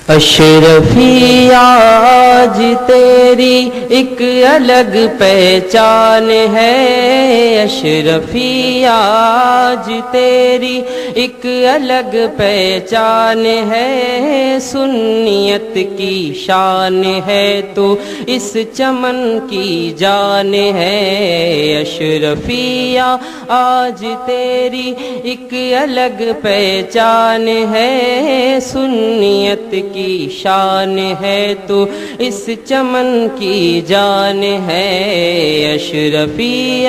اشرفی آج تیری ایک الگ پہچان ہے، اشرفی آج تیری ایک الگ پہچان ہے، سنیت کی شان ہے تو اس چمن کی جان ہے، اشرفی آج تیری ایک الگ پہچان ہے، سنیت کی شان ہے تو اس چمن کی جان ہے، اشرفی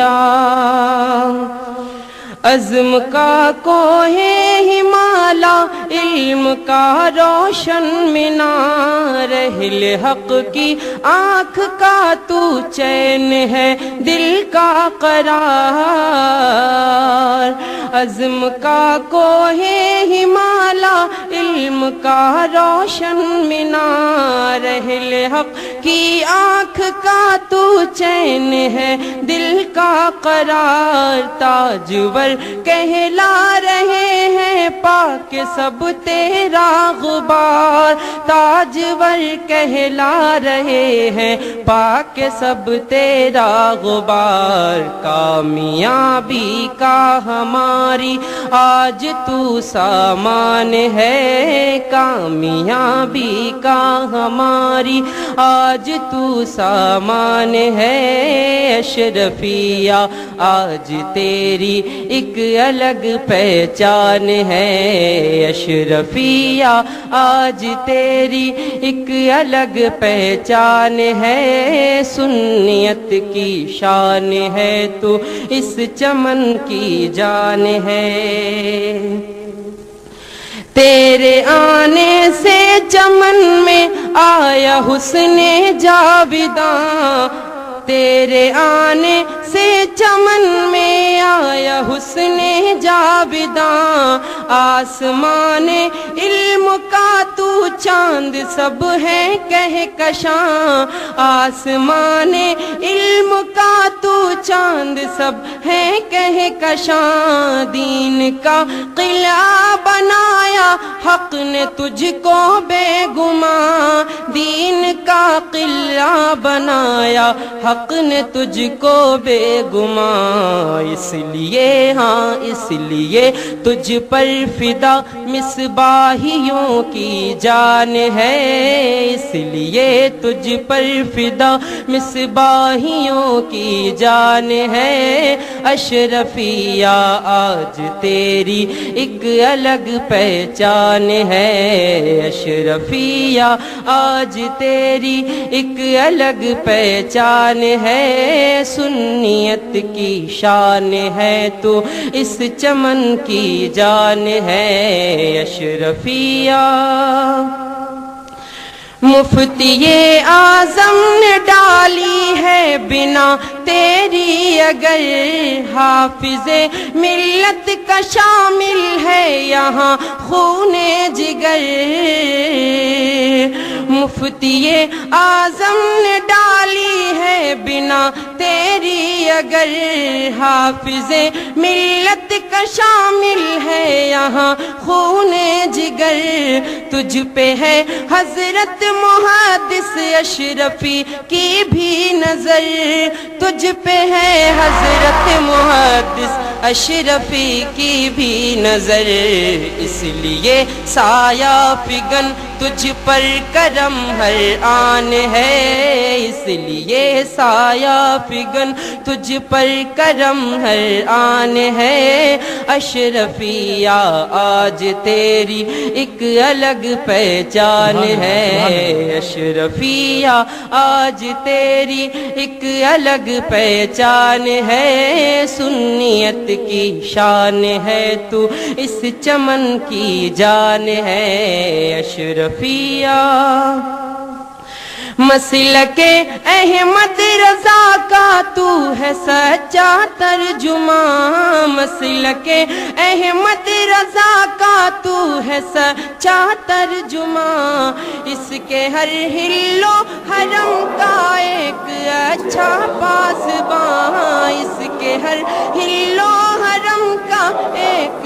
عزم کا کوہ ہمالا، علم کا روشن مینار، اہل حق کی آنکھ کا تو چین ہے، دل کا قرار، عزم کا کوہ ہمالا، علم کا روشن مینار، اہل حق کی آنکھ کا تو چین ہے، دل کا قرار، تاجور کہلا رہے ہیں پاک سب تیرا غبار، تاجور کہلا رہے ہیں پاک سب تیرا غبار، کامیابی کا ہماری آج تو سامان ہے، کامیابی کا ہماری آج تو سامان ہے، اشرفی آج تیری ایک الگ پہچان ہے، اشرفی آج تیری ایک الگ پہچان ہے، سنیت کی شان ہے تو اس چمن کی جان ہے، تیرے آنے سے چمن میں آیا حسن جاویداں، تیرے آنے سے چمن میں آیا حسن جاویداں، آسمان علم کا تو چاند سب ہے کہکشاں، آسمان علم کا تو چاند سب ہے کہکشاں، دین کا قلعہ بنایا حق نے تجھ کو بے گماں، دین کا قلعہ بنایا حق نے تجھ کو بے گماں، اس لیے ہاں اس لیے تجھ پر فدا مصباحیوں کی جان ہے، اس لیے تجھ پر فدا مصباحیوں کی جان ہے، اشرفی آج تیری ایک الگ پہچان ہے، اشرفی آج تیری ایک الگ پہچان ہے، سنیت کی شان ہے تو اس چمن کی جان ہے، اشرفی مفتی اعظم نے ڈالی ہے بنا تیری اگر، حافظ ملت کا شامل ہے یہاں خون جگر، مفتی اعظم نے ڈالی ہے بنا تیری اگر، حافظ ملت کا شامل ہے یہاں خون جگر، تجھ پہ ہے حضرت محدث اشرفی کی بھی نظر، تجھ پہ ہے حضرت محدث اشرفی کی بھی نظر، اس لیے سایہ فگن تجھ پر کرم ہر آن ہے، اس لیے سایہ فگن تجھ پر کرم ہر آن ہے، اشرفی آج تیری ایک الگ پہچان ہے، اشرفی آج تیری ایک الگ پہچان ہے، سنیت کی شان ہے تو اس چمن کی جان ہے، اشرفی مسلک احمد رضا کا تو ہے سچا ترجمہ، مسلک احمد رضا کا تو ہے سچا ترجمہ، اس کے ہر ہلو حرم کا ایک اچھا پاسباں، اس کے ہر ہلو حرم کا ایک